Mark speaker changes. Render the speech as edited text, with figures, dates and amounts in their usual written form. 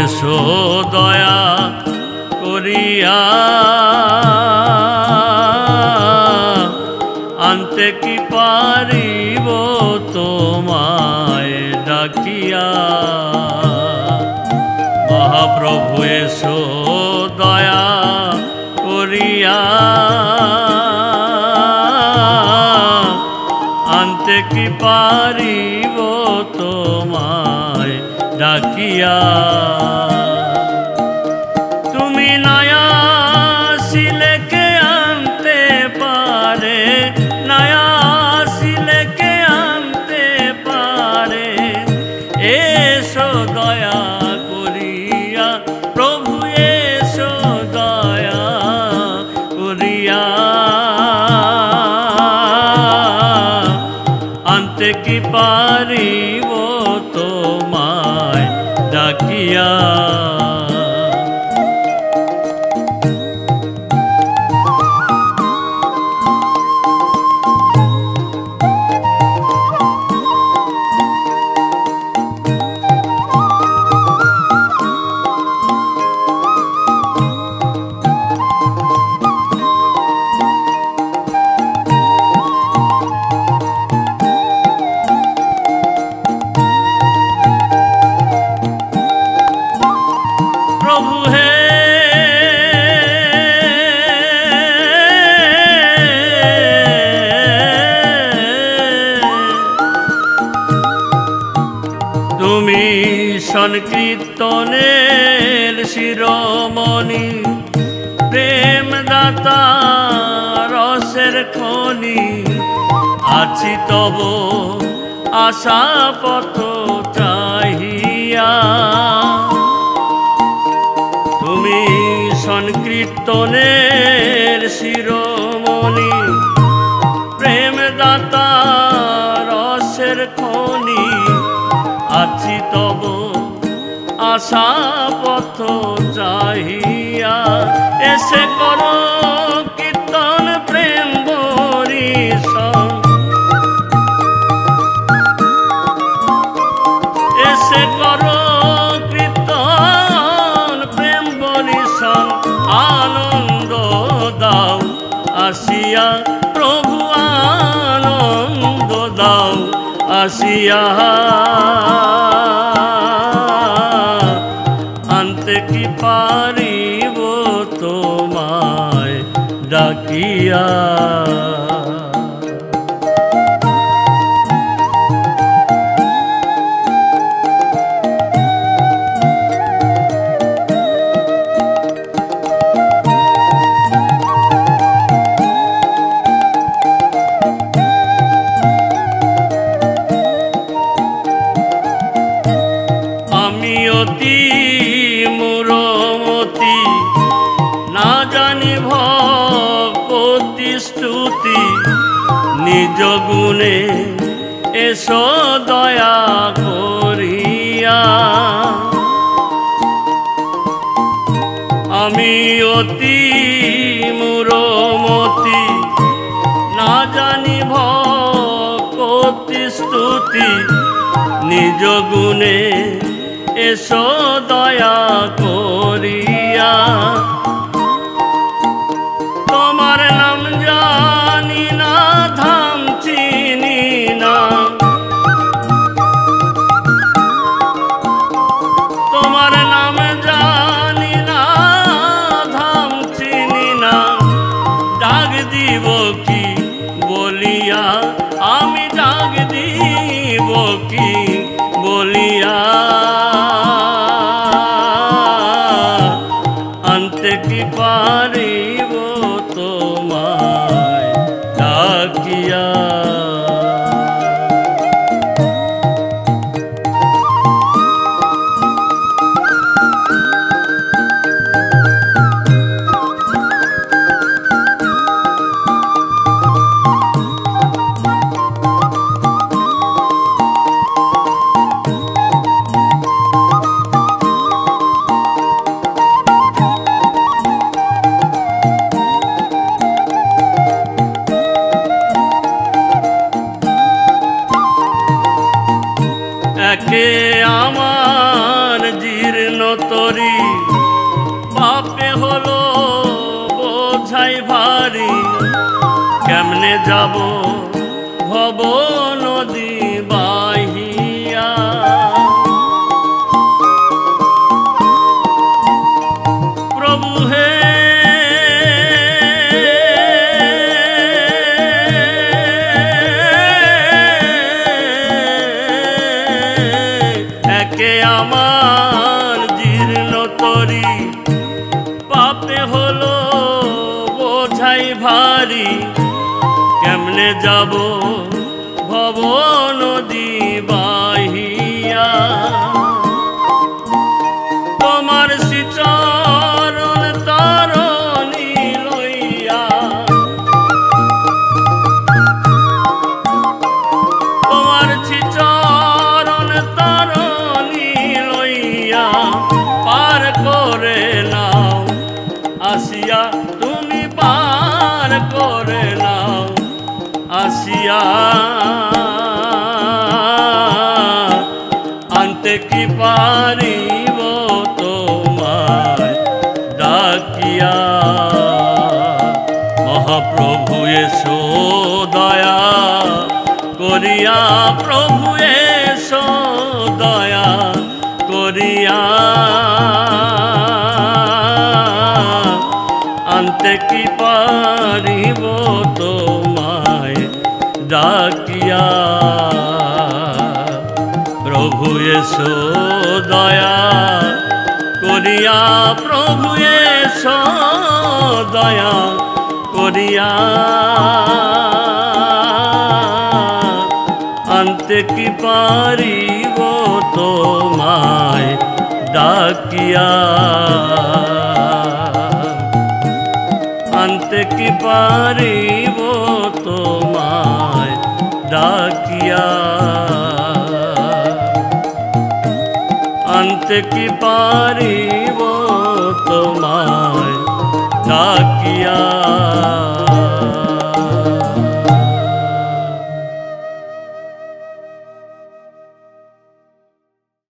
Speaker 1: এসো দয়া করিয়া আনতে কি পারিব তোমায় ডাকিয়া। মহাপ্রভু এসো দয়া করিয়া আনতে কি পারিব তোমায় ডাকিয়া। তুমি নয়া আসিলে কে আনতে পারে, নয়া আসিলে কে আনতে পারে। এসো দয়া করিয়া প্রভু এসো দয়া করিয়া আনতে কি পারিব তোমায় ডাকিয়া। প্রভু হে তুমি সংকীর্তনের শিরোমণি, প্রেম দাতা রসের খনি। আছি তব আশা পথ চাহিয়া, তুমি সংকীর্তনের শিরোমণি, প্রেম দাতা রসের খনি। আছি তব আশা পথ চাহিয়া, এসে করো কীর্তন প্রেম বরিশন, এসে করো কীর্তন প্রেম বরিশন। আনন্দ দাও আসিয়া প্রভু, আনন্দ দাও আসিয়া আনতে কি পারিব তোমায় ডাকিয়া। আমি অতি মূঢ়মতি, না জানি ভক্তি স্তুতি। নিজ গুণে এসো দয়া করিয়া। আমি অতি মূঢ়মতি, না জানি ভক্তি স্তুতি। নিজ গুণে এসো দয়া করিয়া। তোমার নাম জানি না, ধাম চিনি না। তোমার নাম জানি না, ধাম চিনি না। ডাক দিব কি বলিয়া, আমি ডাক দিব কি বলিয়া আনতে কি পারিব তোমায় ডাকিয়া। একে আমার জীর্ণত যাব ভব নদী বাহিয়া। প্রভু হে একে আমার জীর্ণ তরি, পাপে হলো বোঝাই ভারী, কেমনে যাব ভব নদী বাহিয়া। তোমার শ্রীচরণ তরণী লইয়া, তোমার শ্রীচরণ তরণী লইয়া পার করে নাও আসিয়া, তুমি পার করে নাও আসিয়া। আনতে কি পারিব তোমায় ডাকিয়া, মহাপ্রভু এসো দয়া করিয়া, প্রভু এসো দয়া করিয়া। আনতে কি পারিব তোমায় ডাকিয়া, প্রভু এসো দয়া করিয়া, প্রভু এসো দয়া করিয়া। আনতে কি পারিব তোমায় ডাকিয়া, আনতে কি পারিব তোমায় ডাকিয়া, আনতে কি পারিব তোমায় ডাকিয়া।